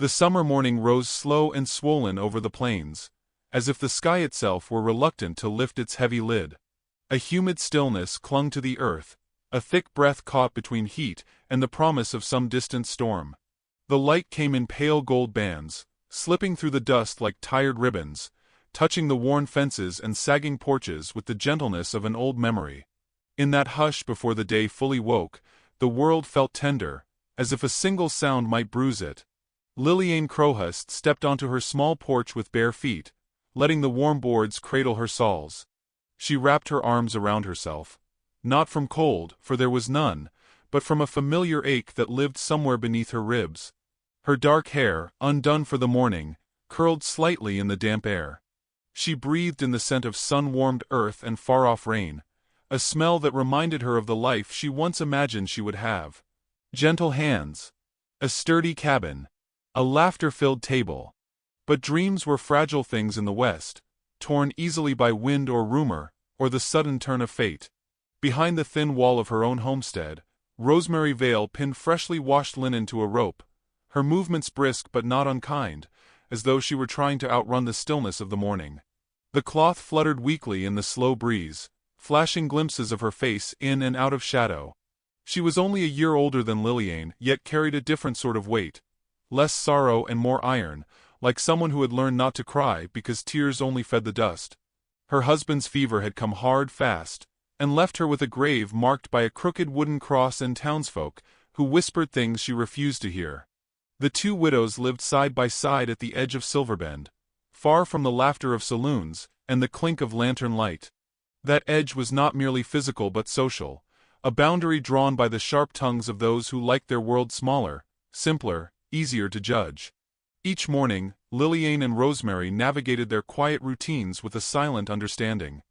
The summer morning rose slow and swollen over the plains, as if the sky itself were reluctant to lift its heavy lid. A humid stillness clung to the earth, a thick breath caught between heat and the promise of some distant storm. The light came in pale gold bands, slipping through the dust like tired ribbons, touching the worn fences and sagging porches with the gentleness of an old memory. In that hush before the day fully woke, the world felt tender, as if a single sound might bruise it. Liliane Crowhurst stepped onto her small porch with bare feet, letting the warm boards cradle her soles. She wrapped her arms around herself. Not from cold, for there was none, but from a familiar ache that lived somewhere beneath her ribs. Her dark hair, undone for the morning, curled slightly in the damp air. She breathed in the scent of sun-warmed earth and far-off rain, a smell that reminded her of the life she once imagined she would have. Gentle hands, a sturdy cabin, a laughter-filled table. But dreams were fragile things in the West, torn easily by wind or rumor, or the sudden turn of fate. Behind the thin wall of her own homestead, Rosemary Vale pinned freshly washed linen to a rope, her movements brisk but not unkind, as though she were trying to outrun the stillness of the morning. The cloth fluttered weakly in the slow breeze, flashing glimpses of her face in and out of shadow. She was only a year older than Liliane, yet carried a different sort of weight, less sorrow and more iron, like someone who had learned not to cry because tears only fed the dust. Her husband's fever had come hard fast, and left her with a grave marked by a crooked wooden cross and townsfolk who whispered things she refused to hear. The two widows lived side by side at the edge of Silverbend, far from the laughter of saloons and the clink of lantern light. That edge was not merely physical but social, a boundary drawn by the sharp tongues of those who liked their world smaller, simpler, easier to judge. Each morning, Liliane and Rosemary navigated their quiet routines with a silent understanding.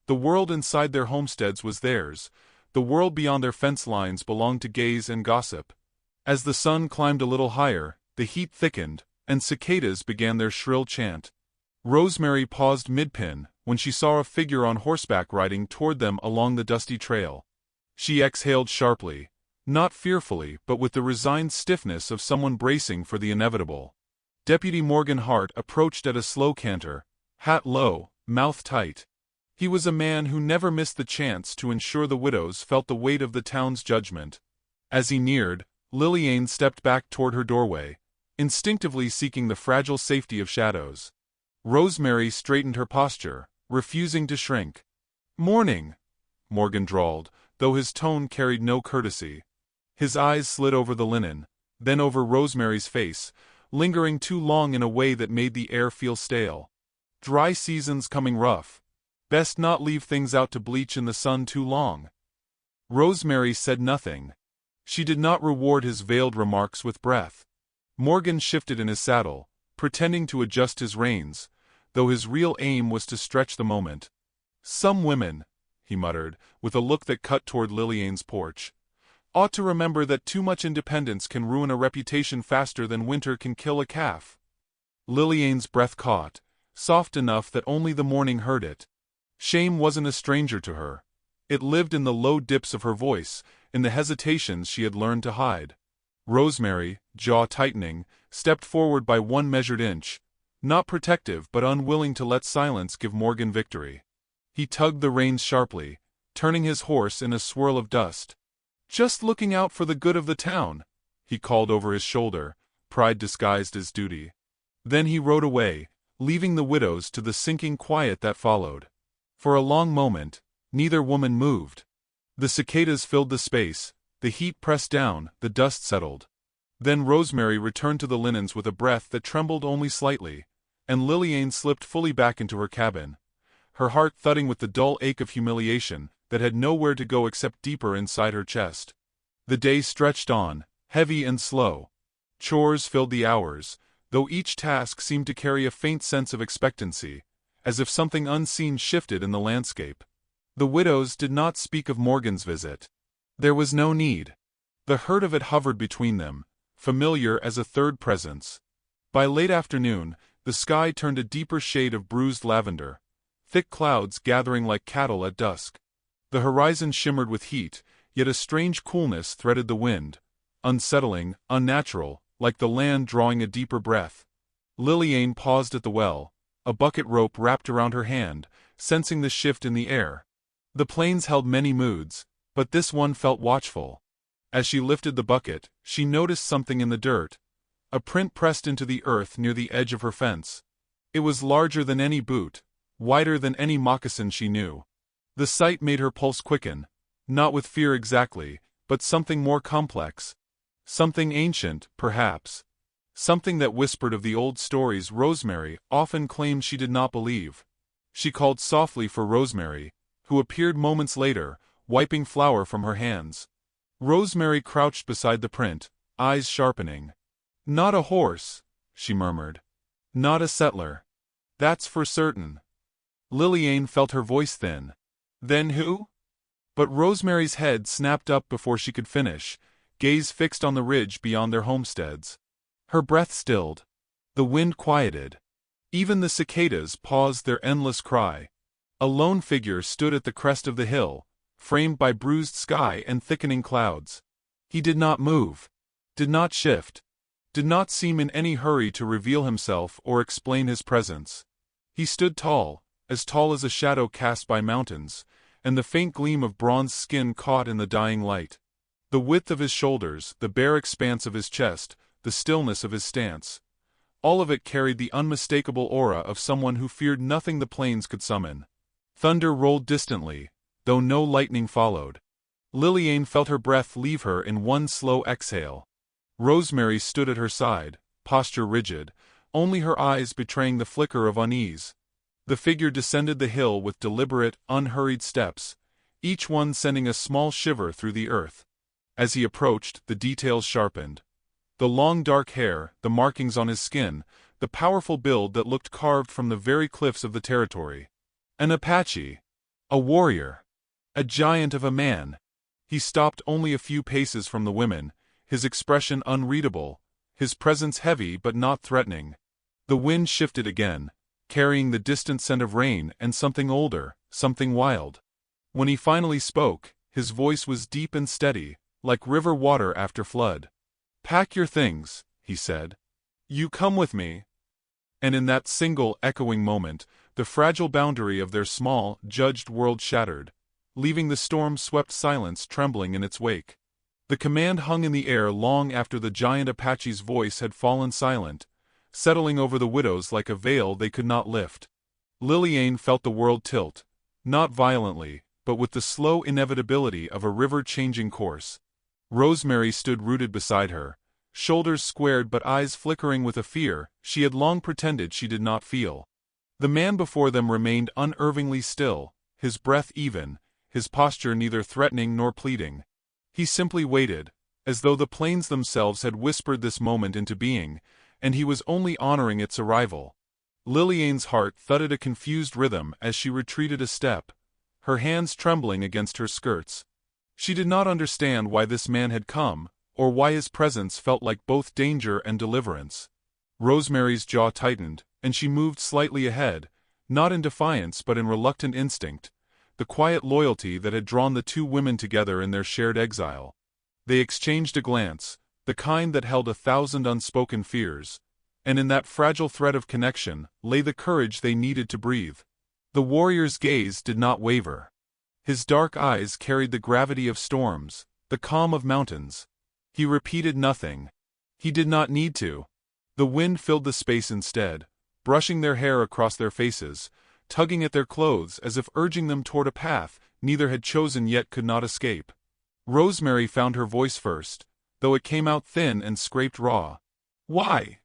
The world inside their homesteads was theirs, the world beyond their fence lines belonged to gaze and gossip. As the sun climbed a little higher, the heat thickened, and cicadas began their shrill chant. Rosemary paused mid-pin when she saw a figure on horseback riding toward them along the dusty trail. She exhaled sharply, not fearfully but with the resigned stiffness of someone bracing for the inevitable. Deputy Morgan Hart approached at a slow canter, hat low, mouth tight. He was a man who never missed the chance to ensure the widows felt the weight of the town's judgment. As he neared, Liliane stepped back toward her doorway, instinctively seeking the fragile safety of shadows. Rosemary straightened her posture, refusing to shrink. "Morning," Morgan drawled, though his tone carried no courtesy. His eyes slid over the linen, then over Rosemary's face, lingering too long in a way that made the air feel stale. "Dry season's coming rough. Best not leave things out to bleach in the sun too long." Rosemary said nothing. She did not reward his veiled remarks with breath. Morgan shifted in his saddle, pretending to adjust his reins, though his real aim was to stretch the moment. "Some women," he muttered, with a look that cut toward Liliane's porch, "ought to remember that too much independence can ruin a reputation faster than winter can kill a calf." Liliane's breath caught, soft enough that only the morning heard it. Shame wasn't a stranger to her. It lived in the low dips of her voice, in the hesitations she had learned to hide. Rosemary, jaw tightening, stepped forward by one measured inch, not protective but unwilling to let silence give Morgan victory. He tugged the reins sharply, turning his horse in a swirl of dust. "Just looking out for the good of the town," he called over his shoulder, pride disguised as duty. Then he rode away, leaving the widows to the sinking quiet that followed. For a long moment, neither woman moved. The cicadas filled the space, the heat pressed down, the dust settled. Then Rosemary returned to the linens with a breath that trembled only slightly, and Liliane slipped fully back into her cabin, her heart thudding with the dull ache of humiliation that had nowhere to go except deeper inside her chest. The day stretched on, heavy and slow. Chores filled the hours, though each task seemed to carry a faint sense of expectancy, as if something unseen shifted in the landscape. The widows did not speak of Morgan's visit. There was no need. The hurt of it hovered between them, familiar as a third presence. By late afternoon, the sky turned a deeper shade of bruised lavender, thick clouds gathering like cattle at dusk. The horizon shimmered with heat, yet a strange coolness threaded the wind, unsettling, unnatural, like the land drawing a deeper breath. Liliane paused at the well, a bucket rope wrapped around her hand, sensing the shift in the air. The plains held many moods, but this one felt watchful. As she lifted the bucket, she noticed something in the dirt, a print pressed into the earth near the edge of her fence. It was larger than any boot, wider than any moccasin she knew. The sight made her pulse quicken, not with fear exactly, but something more complex. Something ancient, perhaps. Something that whispered of the old stories Rosemary often claimed she did not believe. She called softly for Rosemary, who appeared moments later, wiping flour from her hands. Rosemary crouched beside the print, eyes sharpening. "Not a horse," she murmured. "Not a settler. That's for certain." Liliane felt her voice thin. "Then who?" But Rosemary's head snapped up before she could finish, gaze fixed on the ridge beyond their homesteads. Her breath stilled. The wind quieted. Even the cicadas paused their endless cry. A lone figure stood at the crest of the hill, framed by bruised sky and thickening clouds. He did not move, did not shift, did not seem in any hurry to reveal himself or explain his presence. He stood tall as a shadow cast by mountains, and the faint gleam of bronze skin caught in the dying light. The width of his shoulders, the bare expanse of his chest, the stillness of his stance. All of it carried the unmistakable aura of someone who feared nothing the plains could summon. Thunder rolled distantly, though no lightning followed. Liliane felt her breath leave her in one slow exhale. Rosemary stood at her side, posture rigid, only her eyes betraying the flicker of unease. The figure descended the hill with deliberate, unhurried steps, each one sending a small shiver through the earth. As he approached, the details sharpened. The long dark hair, the markings on his skin, the powerful build that looked carved from the very cliffs of the territory. An Apache. A warrior. A giant of a man. He stopped only a few paces from the women, his expression unreadable, his presence heavy but not threatening. The wind shifted again, carrying the distant scent of rain and something older, something wild. When he finally spoke, his voice was deep and steady, like river water after flood. "Pack your things," he said. "You come with me." And in that single, echoing moment, the fragile boundary of their small, judged world shattered, leaving the storm-swept silence trembling in its wake. The command hung in the air long after the giant Apache's voice had fallen silent, settling over the widows like a veil they could not lift. Liliane felt the world tilt, not violently, but with the slow inevitability of a river changing course. Rosemary stood rooted beside her, shoulders squared but eyes flickering with a fear she had long pretended she did not feel. The man before them remained unervingly still, his breath even, his posture neither threatening nor pleading. He simply waited, as though the plains themselves had whispered this moment into being, and he was only honoring its arrival. Liliane's heart thudded a confused rhythm as she retreated a step, her hands trembling against her skirts. She did not understand why this man had come, or why his presence felt like both danger and deliverance. Rosemary's jaw tightened, and she moved slightly ahead, not in defiance but in reluctant instinct, the quiet loyalty that had drawn the two women together in their shared exile. They exchanged a glance, the kind that held 1,000 unspoken fears, and in that fragile thread of connection lay the courage they needed to breathe. The warrior's gaze did not waver. His dark eyes carried the gravity of storms, the calm of mountains. He repeated nothing. He did not need to. The wind filled the space instead, brushing their hair across their faces, tugging at their clothes as if urging them toward a path neither had chosen yet could not escape. Rosemary found her voice first, though it came out thin and scraped raw. "Why?"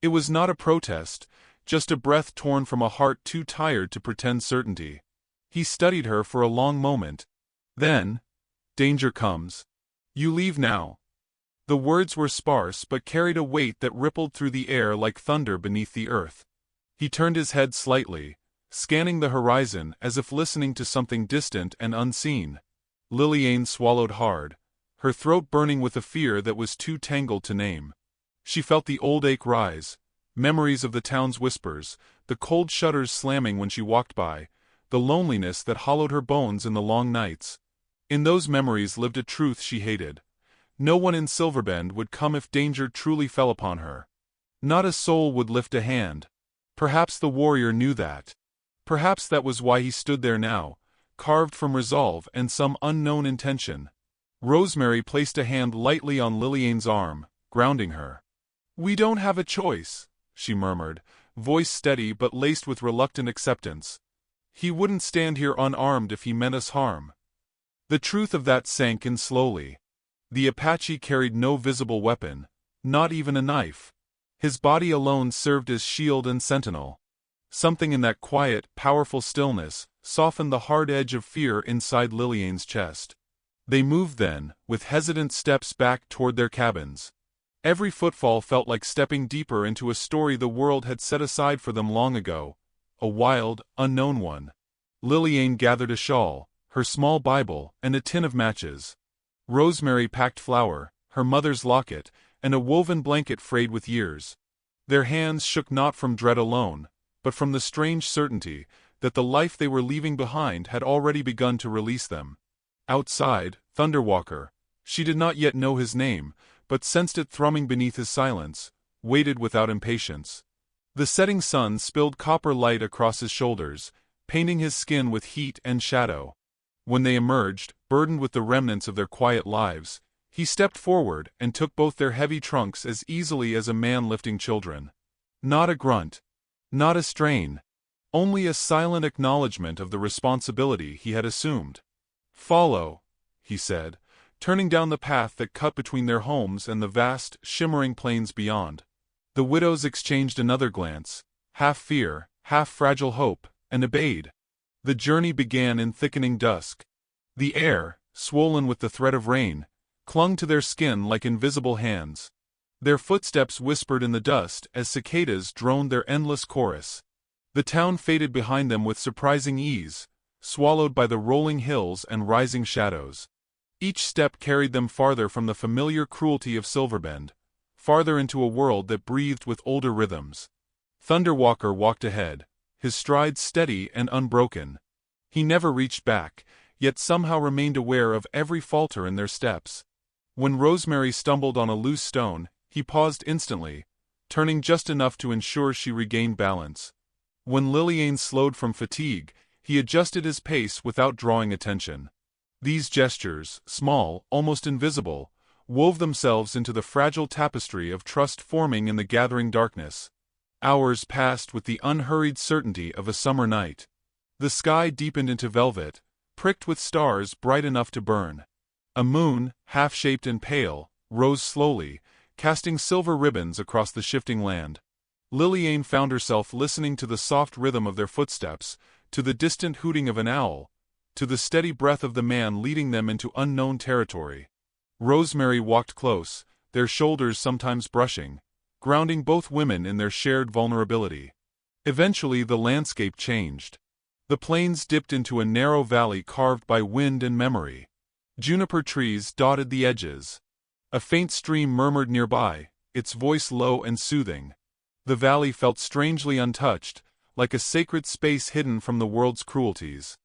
It was not a protest, just a breath torn from a heart too tired to pretend certainty. He studied her for a long moment. Then, "Danger comes. You leave now." The words were sparse but carried a weight that rippled through the air like thunder beneath the earth. He turned his head slightly, scanning the horizon as if listening to something distant and unseen. Liliane swallowed hard, her throat burning with a fear that was too tangled to name. She felt the old ache rise, memories of the town's whispers, the cold shutters slamming when she walked by, the loneliness that hollowed her bones in the long nights. In those memories lived a truth she hated. No one in Silverbend would come if danger truly fell upon her. Not a soul would lift a hand. Perhaps the warrior knew that. Perhaps that was why he stood there now, carved from resolve and some unknown intention. Rosemary placed a hand lightly on Lillian's arm, grounding her. "We don't have a choice," she murmured, voice steady but laced with reluctant acceptance. "He wouldn't stand here unarmed if he meant us harm." The truth of that sank in slowly. The Apache carried no visible weapon, not even a knife. His body alone served as shield and sentinel. Something in that quiet, powerful stillness softened the hard edge of fear inside Lillian's chest. They moved then, with hesitant steps back toward their cabins. Every footfall felt like stepping deeper into a story the world had set aside for them long ago, a wild, unknown one. Lillian gathered a shawl, her small Bible, and a tin of matches. Rosemary packed flour, her mother's locket, and a woven blanket frayed with years. Their hands shook not from dread alone, but from the strange certainty that the life they were leaving behind had already begun to release them. Outside, Thunderwalker, she did not yet know his name, but sensed it thrumming beneath his silence, waited without impatience. The setting sun spilled copper light across his shoulders, painting his skin with heat and shadow. When they emerged, burdened with the remnants of their quiet lives, he stepped forward and took both their heavy trunks as easily as a man lifting children. Not a grunt. Not a strain. Only a silent acknowledgement of the responsibility he had assumed. "Follow," he said, turning down the path that cut between their homes and the vast, shimmering plains beyond. The widows exchanged another glance, half fear, half fragile hope, and obeyed. The journey began in thickening dusk. The air, swollen with the threat of rain, clung to their skin like invisible hands. Their footsteps whispered in the dust as cicadas droned their endless chorus. The town faded behind them with surprising ease, swallowed by the rolling hills and rising shadows. Each step carried them farther from the familiar cruelty of Silverbend, farther into a world that breathed with older rhythms. Thunderwalker walked ahead, his strides steady and unbroken. He never reached back, yet somehow remained aware of every falter in their steps. When Rosemary stumbled on a loose stone, he paused instantly, turning just enough to ensure she regained balance. When Lillian slowed from fatigue, he adjusted his pace without drawing attention. These gestures, small, almost invisible, wove themselves into the fragile tapestry of trust forming in the gathering darkness. Hours passed with the unhurried certainty of a summer night. The sky deepened into velvet, pricked with stars bright enough to burn. A moon, half-shaped and pale, rose slowly, casting silver ribbons across the shifting land. Lillian found herself listening to the soft rhythm of their footsteps, to the distant hooting of an owl, to the steady breath of the man leading them into unknown territory. Rosemary walked close, their shoulders sometimes brushing, grounding both women in their shared vulnerability. Eventually the landscape changed. The plains dipped into a narrow valley carved by wind and memory. Juniper trees dotted the edges. A faint stream murmured nearby, its voice low and soothing. The valley felt strangely untouched, like a sacred space hidden from the world's cruelties.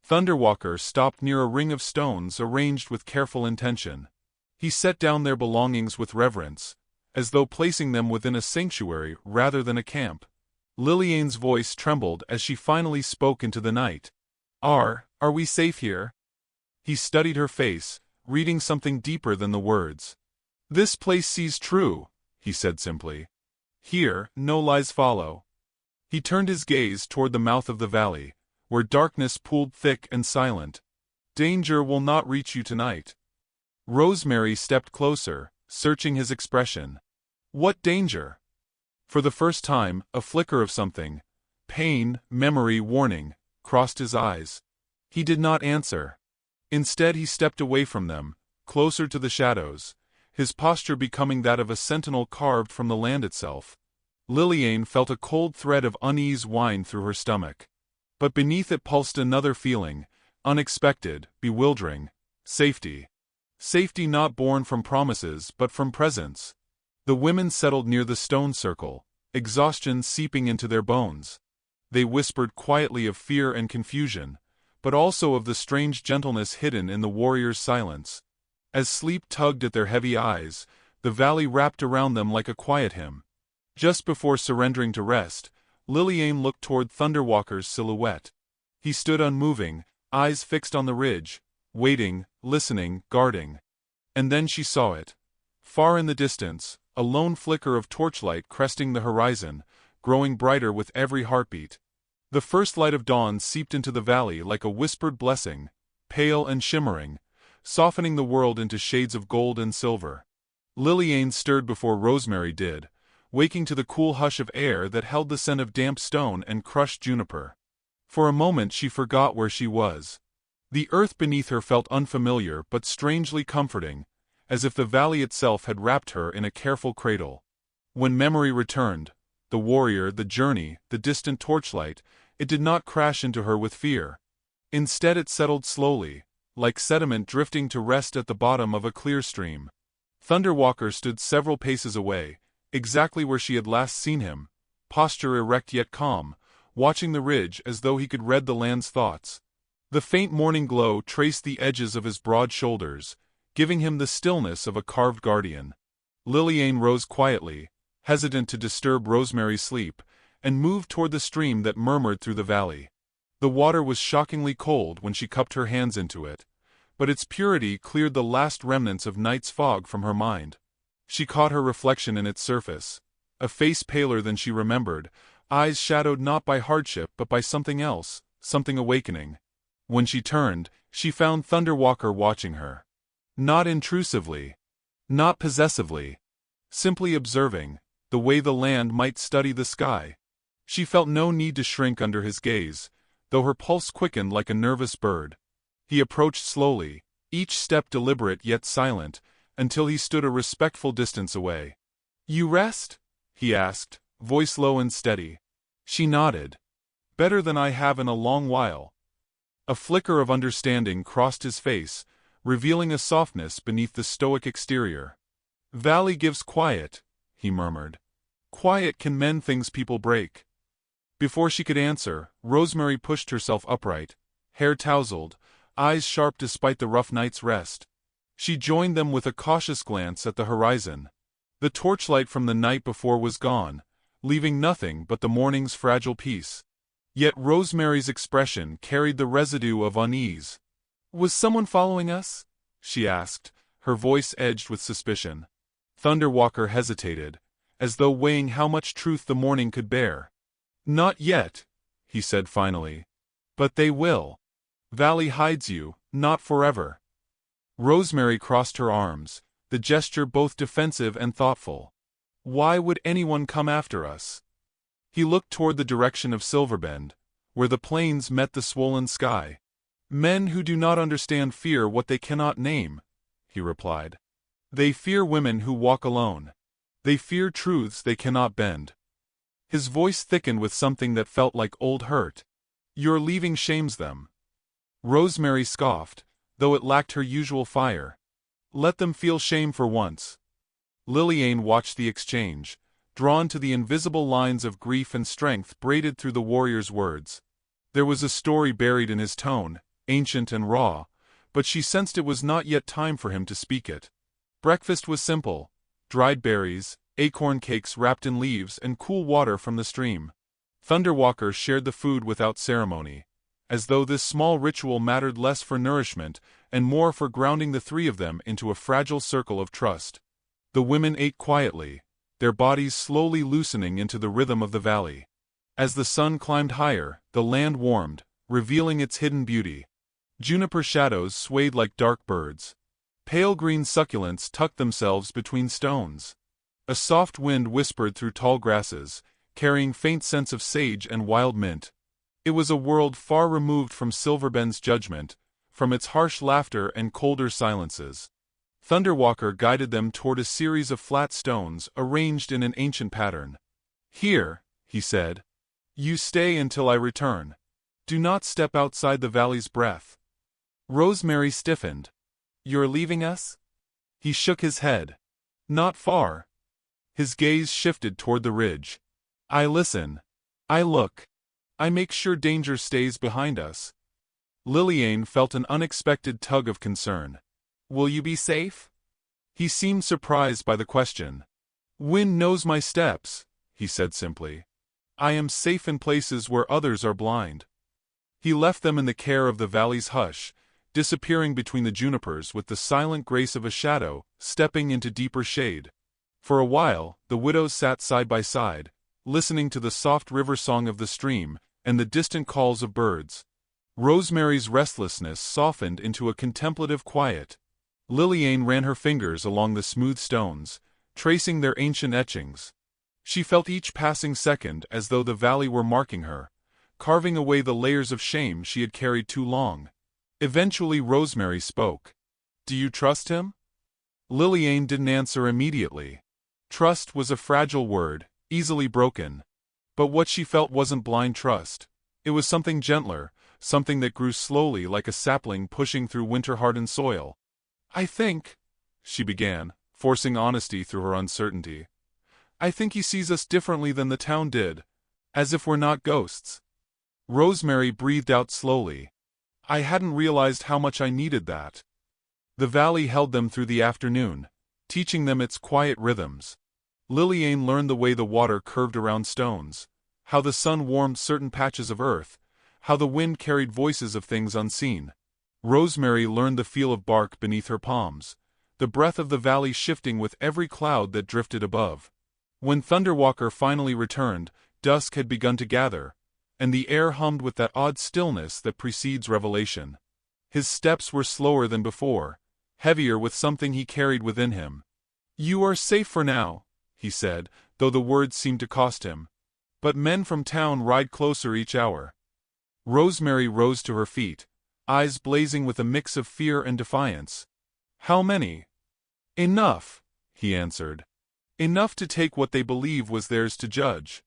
Thunderwalker stopped near a ring of stones arranged with careful intention. He set down their belongings with reverence, as though placing them within a sanctuary rather than a camp. Lillian's voice trembled as she finally spoke into the night. Are we safe here?" He studied her face, reading something deeper than the words. "This place sees true," he said simply. "Here, no lies follow." He turned his gaze toward the mouth of the valley, where darkness pooled thick and silent. "Danger will not reach you tonight." Rosemary stepped closer, searching his expression. "What danger?" For the first time, a flicker of something, pain, memory, warning, crossed his eyes. He did not answer. Instead he stepped away from them, closer to the shadows, his posture becoming that of a sentinel carved from the land itself. Lillian felt a cold thread of unease wind through her stomach. But beneath it pulsed another feeling, unexpected, bewildering: safety. Safety not born from promises but from presence. The women settled near the stone circle, exhaustion seeping into their bones. They whispered quietly of fear and confusion, but also of the strange gentleness hidden in the warrior's silence. As sleep tugged at their heavy eyes, the valley wrapped around them like a quiet hymn. Just before surrendering to rest, Liliane looked toward Thunderwalker's silhouette. He stood unmoving, eyes fixed on the ridge, waiting, listening, guarding. And then she saw it. Far in the distance, a lone flicker of torchlight cresting the horizon, growing brighter with every heartbeat. The first light of dawn seeped into the valley like a whispered blessing, pale and shimmering, softening the world into shades of gold and silver. Liliane stirred before Rosemary did, waking to the cool hush of air that held the scent of damp stone and crushed juniper. For a moment she forgot where she was. The earth beneath her felt unfamiliar but strangely comforting, as if the valley itself had wrapped her in a careful cradle. When memory returned, the warrior, the journey, the distant torchlight, it did not crash into her with fear. Instead it settled slowly, like sediment drifting to rest at the bottom of a clear stream. Thunderwalker stood several paces away, exactly where she had last seen him, posture erect yet calm, watching the ridge as though he could read the land's thoughts. The faint morning glow traced the edges of his broad shoulders, giving him the stillness of a carved guardian. Liliane rose quietly, hesitant to disturb Rosemary's sleep, and moved toward the stream that murmured through the valley. The water was shockingly cold when she cupped her hands into it, but its purity cleared the last remnants of night's fog from her mind. She caught her reflection in its surface, a face paler than she remembered, eyes shadowed not by hardship but by something else, something awakening. When she turned, she found Thunderwalker watching her. Not intrusively, not possessively, simply observing, the way the land might study the sky. She felt no need to shrink under his gaze, though her pulse quickened like a nervous bird. He approached slowly, each step deliberate yet silent, until he stood a respectful distance away. "You rest?" he asked, voice low and steady. She nodded. "Better than I have in a long while." A flicker of understanding crossed his face, revealing a softness beneath the stoic exterior. "Valley gives quiet," he murmured. "Quiet can mend things people break." Before she could answer, Rosemary pushed herself upright, hair tousled, eyes sharp despite the rough night's rest. She joined them with a cautious glance at the horizon. The torchlight from the night before was gone, leaving nothing but the morning's fragile peace. Yet Rosemary's expression carried the residue of unease. "Was someone following us?" she asked, her voice edged with suspicion. Thunderwalker hesitated, as though weighing how much truth the morning could bear. "Not yet," he said finally. "But they will. Valley hides you, not forever." Rosemary crossed her arms, the gesture both defensive and thoughtful. "Why would anyone come after us?" He looked toward the direction of Silverbend, where the plains met the swollen sky. "Men who do not understand fear what they cannot name," he replied. "They fear women who walk alone. They fear truths they cannot bend." His voice thickened with something that felt like old hurt. "Your leaving shames them." Rosemary scoffed, though it lacked her usual fire. "Let them feel shame for once." Liliane watched the exchange, drawn to the invisible lines of grief and strength braided through the warrior's words. There was a story buried in his tone, ancient and raw, but she sensed it was not yet time for him to speak it. Breakfast was simple: dried berries, acorn cakes wrapped in leaves, and cool water from the stream. Thunderwalker shared the food without ceremony, as though this small ritual mattered less for nourishment and more for grounding the three of them into a fragile circle of trust. The women ate quietly, their bodies slowly loosening into the rhythm of the valley. As the sun climbed higher, the land warmed, revealing its hidden beauty. Juniper shadows swayed like dark birds. Pale green succulents tucked themselves between stones. A soft wind whispered through tall grasses, carrying faint scents of sage and wild mint. It was a world far removed from Silverbend's judgment, from its harsh laughter and colder silences. Thunderwalker guided them toward a series of flat stones arranged in an ancient pattern. "Here," he said. "You stay until I return. Do not step outside the valley's breath." Rosemary stiffened. "You're leaving us?" He shook his head. "Not far." His gaze shifted toward the ridge. "I listen. I look. I make sure danger stays behind us." Liliane felt an unexpected tug of concern. Will you be safe? He seemed surprised by the question. Wind knows my steps, he said simply. I am safe in places where others are blind. He left them in the care of the valley's hush, disappearing between the junipers with the silent grace of a shadow, stepping into deeper shade. For a while, the widows sat side by side, listening to the soft river song of the stream and the distant calls of birds. Rosemary's restlessness softened into a contemplative quiet. Liliane ran her fingers along the smooth stones, tracing their ancient etchings. She felt each passing second as though the valley were marking her, carving away the layers of shame she had carried too long. Eventually Rosemary spoke. Do you trust him? Liliane didn't answer immediately. Trust was a fragile word, easily broken. But what she felt wasn't blind trust. It was something gentler, something that grew slowly like a sapling pushing through winter-hardened soil. I think, she began, forcing honesty through her uncertainty. I think he sees us differently than the town did, as if we're not ghosts. Rosemary breathed out slowly. I hadn't realized how much I needed that. The valley held them through the afternoon, teaching them its quiet rhythms. Liliane learned the way the water curved around stones, how the sun warmed certain patches of earth, how the wind carried voices of things unseen. Rosemary learned the feel of bark beneath her palms, the breath of the valley shifting with every cloud that drifted above. When Thunderwalker finally returned, dusk had begun to gather, and the air hummed with that odd stillness that precedes revelation. His steps were slower than before, heavier with something he carried within him. You are safe for now, he said, though the words seemed to cost him. But men from town ride closer each hour. Rosemary rose to her feet, eyes blazing with a mix of fear and defiance. How many? Enough, he answered. Enough to take what they believe was theirs to judge.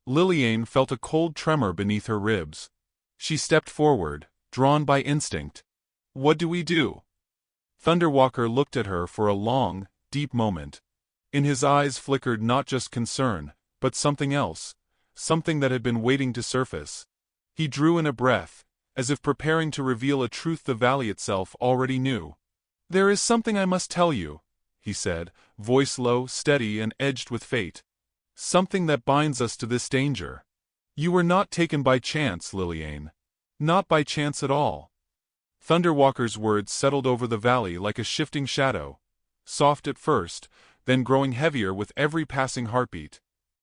Liliane felt a cold tremor beneath her ribs. She stepped forward, drawn by instinct. What do we do? Thunderwalker looked at her for a long, deep moment. In his eyes flickered not just concern, but something else, something that had been waiting to surface. He drew in a breath, as if preparing to reveal a truth the valley itself already knew. There is something I must tell you, he said, voice low, steady and edged with fate. Something that binds us to this danger. You were not taken by chance, Liliane. Not by chance at all. Thunderwalker's words settled over the valley like a shifting shadow, soft at first, then growing heavier with every passing heartbeat.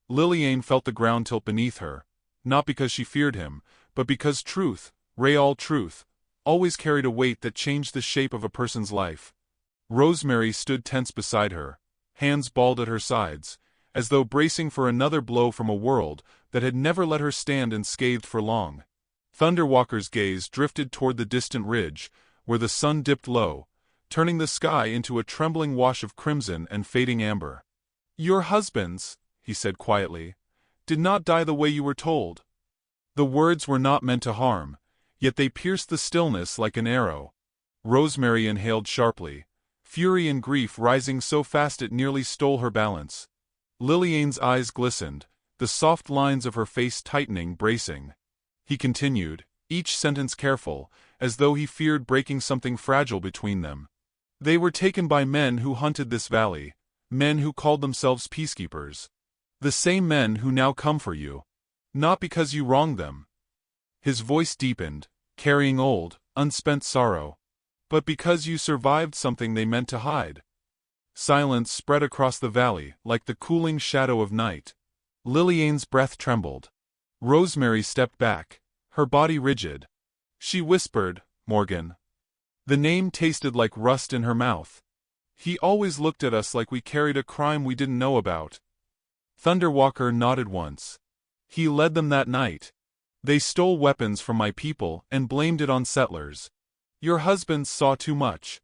Liliane felt the ground tilt beneath her, not because she feared him, but because truth, real truth, always carried a weight that changed the shape of a person's life. Rosemary stood tense beside her, hands balled at her sides, as though bracing for another blow from a world that had never let her stand unscathed for long. Thunderwalker's gaze drifted toward the distant ridge, where the sun dipped low, turning the sky into a trembling wash of crimson and fading amber. Your husbands, he said quietly, did not die the way you were told. The words were not meant to harm, yet they pierced the stillness like an arrow. Rosemary inhaled sharply, fury and grief rising so fast it nearly stole her balance. Liliane's eyes glistened, the soft lines of her face tightening, bracing. He continued, each sentence careful, as though he feared breaking something fragile between them. They were taken by men who hunted this valley, men who called themselves peacekeepers. The same men who now come for you. Not because you wronged them. His voice deepened, carrying old, unspent sorrow. But because you survived something they meant to hide. Silence spread across the valley, like the cooling shadow of night. Liliane's breath trembled. Rosemary stepped back, her body rigid. She whispered, Morgan. The name tasted like rust in her mouth. He always looked at us like we carried a crime we didn't know about. Thunderwalker nodded once. He led them that night. They stole weapons from my people and blamed it on settlers. Your husbands saw too much.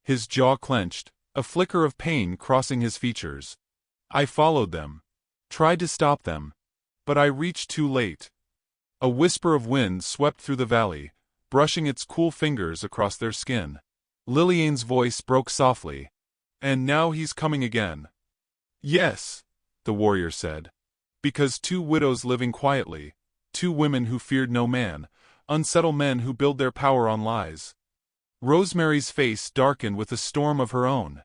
His jaw clenched, a flicker of pain crossing his features. I followed them. Tried to stop them. But I reached too late. A whisper of wind swept through the valley, brushing its cool fingers across their skin. Liliane's voice broke softly. And now he's coming again. Yes, the warrior said. Because two widows living quietly, two women who feared no man, unsettled men who build their power on lies. Rosemary's face darkened with a storm of her own.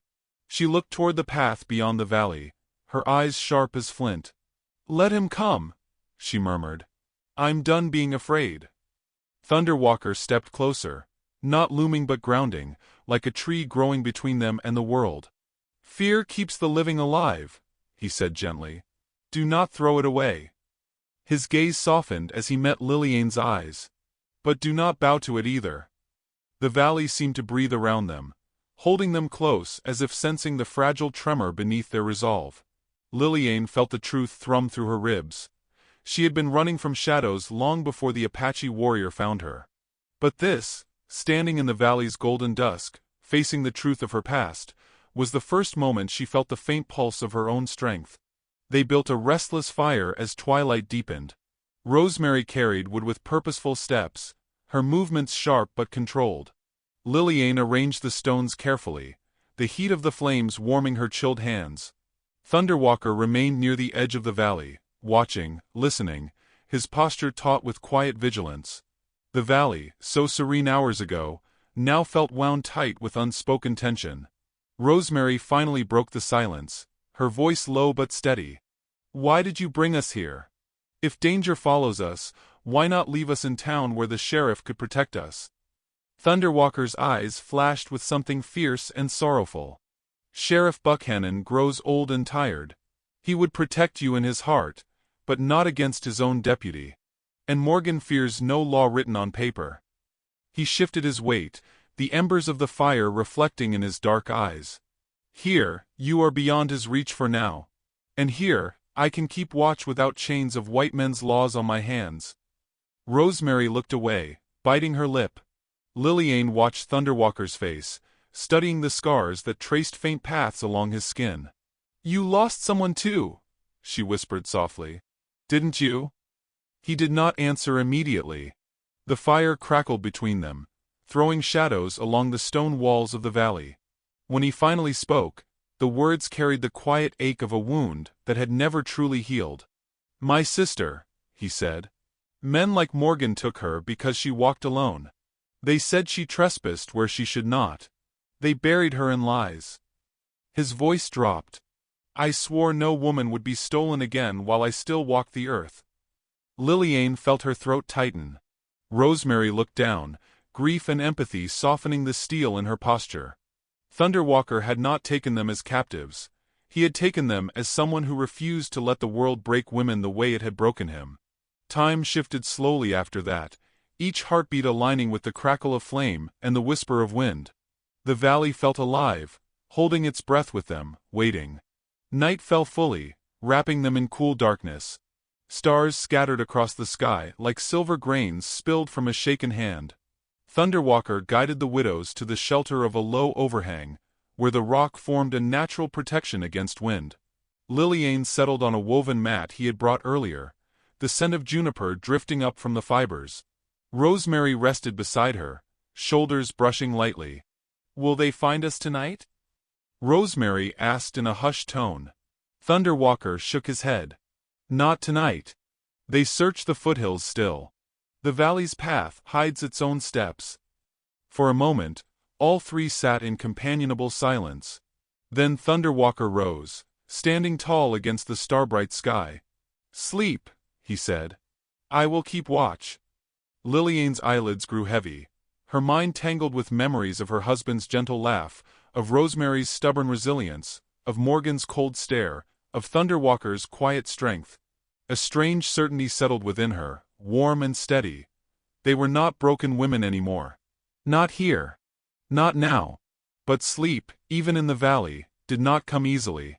She looked toward the path beyond the valley, her eyes sharp as flint. "Let him come," she murmured. "I'm done being afraid." Thunderwalker stepped closer, not looming but grounding, like a tree growing between them and the world. "Fear keeps the living alive," he said gently. "Do not throw it away." His gaze softened as he met Liliane's eyes. "But do not bow to it either." The valley seemed to breathe around them, holding them close as if sensing the fragile tremor beneath their resolve. Liliane felt the truth thrum through her ribs. She had been running from shadows long before the Apache warrior found her. But this, standing in the valley's golden dusk, facing the truth of her past, was the first moment she felt the faint pulse of her own strength. They built a restless fire as twilight deepened. Rosemary carried wood with purposeful steps, her movements sharp but controlled. Liliane arranged the stones carefully, the heat of the flames warming her chilled hands. Thunderwalker remained near the edge of the valley, watching, listening, his posture taut with quiet vigilance. The valley, so serene hours ago, now felt wound tight with unspoken tension. Rosemary finally broke the silence, her voice low but steady. "Why did you bring us here? If danger follows us, why not leave us in town where the sheriff could protect us?" Thunderwalker's eyes flashed with something fierce and sorrowful. "Sheriff Buckhannon grows old and tired. He would protect you in his heart, but not against his own deputy. And Morgan fears no law written on paper." He shifted his weight, the embers of the fire reflecting in his dark eyes. "Here, you are beyond his reach for now. And here, I can keep watch without chains of white men's laws on my hands." Rosemary looked away, biting her lip. Liliane watched Thunderwalker's face, studying the scars that traced faint paths along his skin. "You lost someone too," she whispered softly. "Didn't you?" He did not answer immediately. The fire crackled between them, throwing shadows along the stone walls of the valley. When he finally spoke, the words carried the quiet ache of a wound that had never truly healed. "My sister," he said. "Men like Morgan took her because she walked alone. They said she trespassed where she should not. They buried her in lies." His voice dropped. "I swore no woman would be stolen again while I still walked the earth." Liliane felt her throat tighten. Rosemary looked down, grief and empathy softening the steel in her posture. Thunderwalker had not taken them as captives. He had taken them as someone who refused to let the world break women the way it had broken him. Time shifted slowly after that, each heartbeat aligning with the crackle of flame and the whisper of wind. The valley felt alive, holding its breath with them, waiting. Night fell fully, wrapping them in cool darkness. Stars scattered across the sky like silver grains spilled from a shaken hand. Thunderwalker guided the widows to the shelter of a low overhang, where the rock formed a natural protection against wind. Liliane settled on a woven mat he had brought earlier, the scent of juniper drifting up from the fibers. Rosemary rested beside her, shoulders brushing lightly. "Will they find us tonight?" Rosemary asked in a hushed tone. Thunderwalker shook his head. "Not tonight." They searched the foothills still. The valley's path hides its own steps. For a moment, all three sat in companionable silence. Then Thunderwalker rose, standing tall against the starbright sky. "Sleep," he said. "I will keep watch." Liliane's eyelids grew heavy, her mind tangled with memories of her husband's gentle laugh, of Rosemary's stubborn resilience, of Morgan's cold stare, of Thunderwalker's quiet strength. A strange certainty settled within her, warm and steady. They were not broken women anymore. Not here. Not now. But sleep, even in the valley, did not come easily.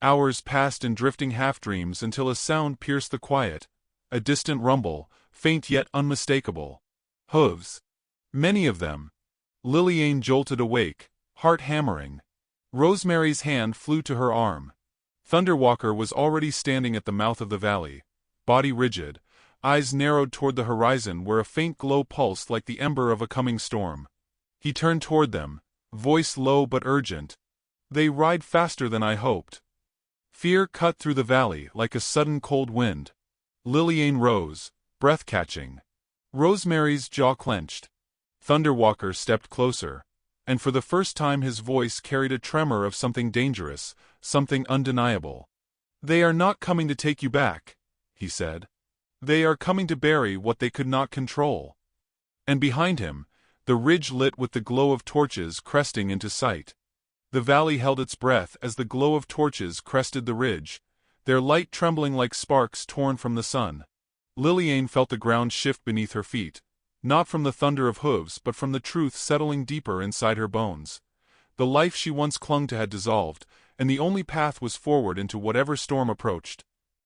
Hours passed in drifting half-dreams until a sound pierced the quiet, a distant rumble, faint yet unmistakable. Hooves. Many of them. Liliane jolted awake, heart hammering. Rosemary's hand flew to her arm. Thunderwalker was already standing at the mouth of the valley, body rigid, eyes narrowed toward the horizon where a faint glow pulsed like the ember of a coming storm. He turned toward them, voice low but urgent. "They ride faster than I hoped." Fear cut through the valley like a sudden cold wind. Liliane rose, breath catching. Rosemary's jaw clenched. Thunderwalker stepped closer, and for the first time his voice carried a tremor of something dangerous, something undeniable. "They are not coming to take you back," he said. "They are coming to bury what they could not control." And behind him, the ridge lit with the glow of torches cresting into sight. The valley held its breath as the glow of torches crested the ridge, their light trembling like sparks torn from the sun. Liliane felt the ground shift beneath her feet, not from the thunder of hooves but from the truth settling deeper inside her bones. The life she once clung to had dissolved, and the only path was forward into whatever storm approached.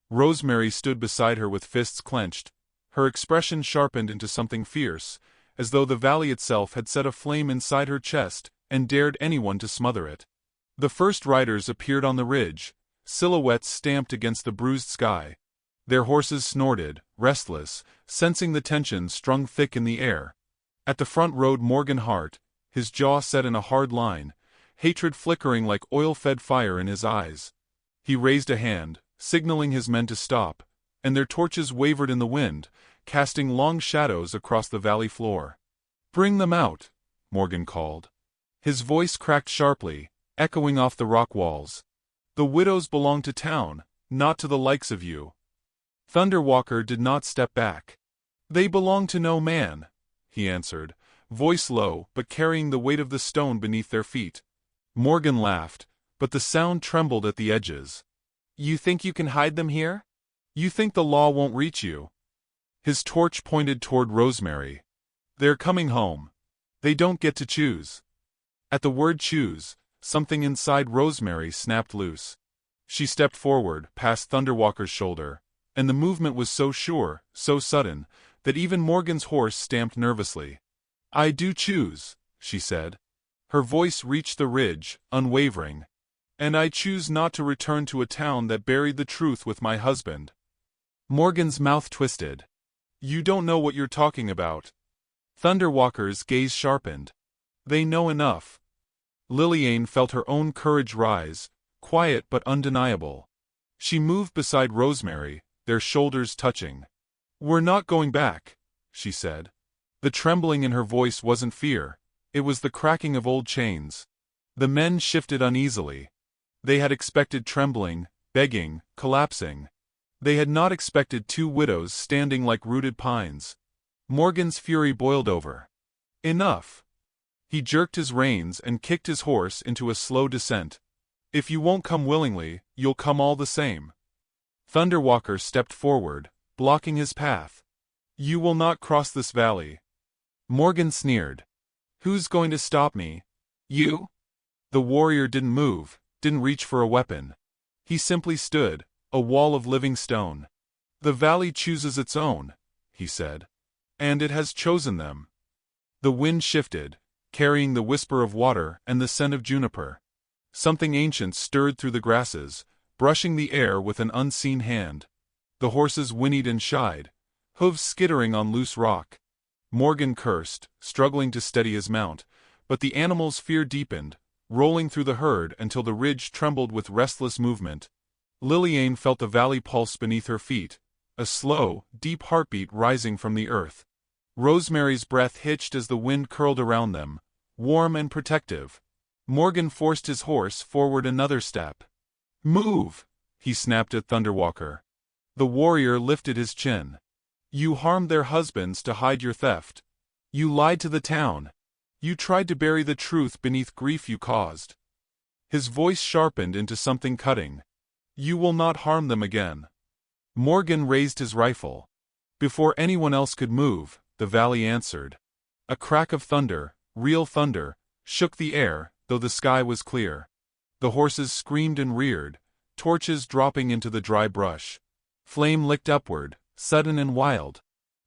Rosemary stood beside her with fists clenched, her expression sharpened into something fierce, as though the valley itself had set a flame inside her chest and dared anyone to smother it. The first riders appeared on the ridge, silhouettes stamped against the bruised sky. Their horses snorted, restless, sensing the tension strung thick in the air. At the front rode Morgan Hart, his jaw set in a hard line, hatred flickering like oil-fed fire in his eyes. He raised a hand, signaling his men to stop, and their torches wavered in the wind, casting long shadows across the valley floor. "Bring them out," Morgan called. His voice cracked sharply, echoing off the rock walls. "The widows belong to town, not to the likes of you." Thunderwalker did not step back. "They belong to no man," he answered, voice low but carrying the weight of the stone beneath their feet. Morgan laughed, but the sound trembled at the edges. "You think you can hide them here? You think the law won't reach you?" His torch pointed toward Rosemary. "They're coming home. They don't get to choose." At the word choose, something inside Rosemary snapped loose. She stepped forward, past Thunderwalker's shoulder, and the movement was so sure, so sudden, that even Morgan's horse stamped nervously. "I do choose," she said. Her voice reached the ridge, unwavering. "And I choose not to return to a town that buried the truth with my husband." Morgan's mouth twisted. "You don't know what you're talking about." Thunderwalker's gaze sharpened. "They know enough." Liliane felt her own courage rise, quiet but undeniable. She moved beside Rosemary, their shoulders touching. "We're not going back," she said. The trembling in her voice wasn't fear, it was the cracking of old chains. The men shifted uneasily. They had expected trembling, begging, collapsing. They had not expected two widows standing like rooted pines. Morgan's fury boiled over. "Enough." He jerked his reins and kicked his horse into a slow descent. "If you won't come willingly, you'll come all the same." Thunderwalker stepped forward, blocking his path. "You will not cross this valley." Morgan sneered. "Who's going to stop me? You?" The warrior didn't move, didn't reach for a weapon. He simply stood, a wall of living stone. "The valley chooses its own," he said. "And it has chosen them." The wind shifted, carrying the whisper of water and the scent of juniper. Something ancient stirred through the grasses, brushing the air with an unseen hand. The horses whinnied and shied, hooves skittering on loose rock. Morgan cursed, struggling to steady his mount, but the animal's fear deepened, rolling through the herd until the ridge trembled with restless movement. Liliane felt the valley pulse beneath her feet, a slow, deep heartbeat rising from the earth. Rosemary's breath hitched as the wind curled around them, warm and protective. Morgan forced his horse forward another step. "Move!" he snapped at Thunderwalker. The warrior lifted his chin. "You harmed their husbands to hide your theft. You lied to the town. You tried to bury the truth beneath grief you caused." His voice sharpened into something cutting. "You will not harm them again." Morgan raised his rifle. Before anyone else could move, the valley answered. A crack of thunder, real thunder, shook the air, though the sky was clear. The horses screamed and reared, torches dropping into the dry brush. Flame licked upward, sudden and wild.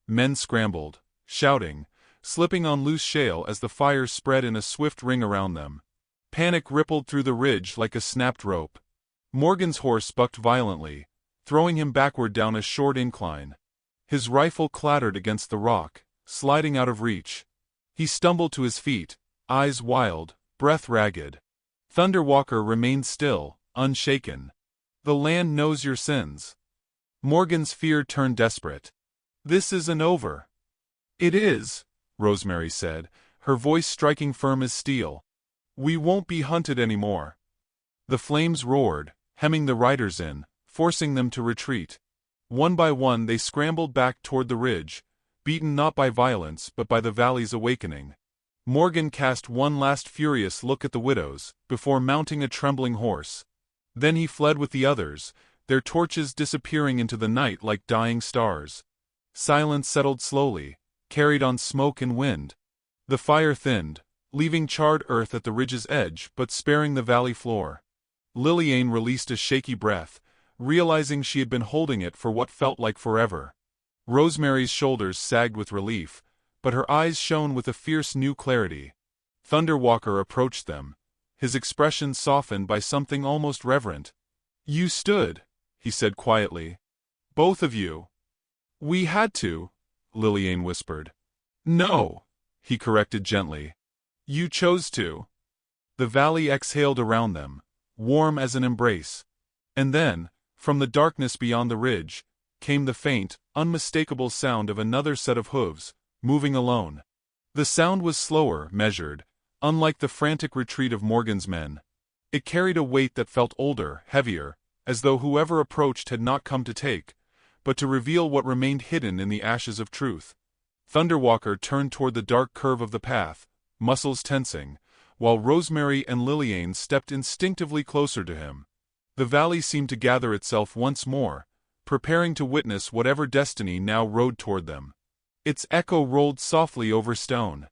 Men scrambled, shouting, slipping on loose shale as the fire spread in a swift ring around them. Panic rippled through the ridge like a snapped rope. Morgan's horse bucked violently, throwing him backward down a short incline. His rifle clattered against the rock, sliding out of reach. He stumbled to his feet, eyes wild, breath ragged. Thunderwalker remained still, unshaken. "The land knows your sins." Morgan's fear turned desperate. "This isn't over." "It is," Rosemary said, her voice striking firm as steel. "We won't be hunted anymore." The flames roared, hemming the riders in, forcing them to retreat. One by one they scrambled back toward the ridge, beaten not by violence but by the valley's awakening. Morgan cast one last furious look at the widows, before mounting a trembling horse. Then he fled with the others, their torches disappearing into the night like dying stars. Silence settled slowly, carried on smoke and wind. The fire thinned, leaving charred earth at the ridge's edge but sparing the valley floor. Liliane released a shaky breath, realizing she had been holding it for what felt like forever. Rosemary's shoulders sagged with relief, but her eyes shone with a fierce new clarity. Thunderwalker approached them, his expression softened by something almost reverent. "You stood," he said quietly. "Both of you." "We had to," Liliane whispered. "No," he corrected gently. "You chose to." The valley exhaled around them, warm as an embrace. And then, from the darkness beyond the ridge, came the faint, unmistakable sound of another set of hooves, moving alone. The sound was slower, measured, unlike the frantic retreat of Morgan's men. It carried a weight that felt older, heavier, as though whoever approached had not come to take, but to reveal what remained hidden in the ashes of truth. Thunderwalker turned toward the dark curve of the path, muscles tensing, while Rosemary and Liliane stepped instinctively closer to him. The valley seemed to gather itself once more, preparing to witness whatever destiny now rode toward them. Its echo rolled softly over stone,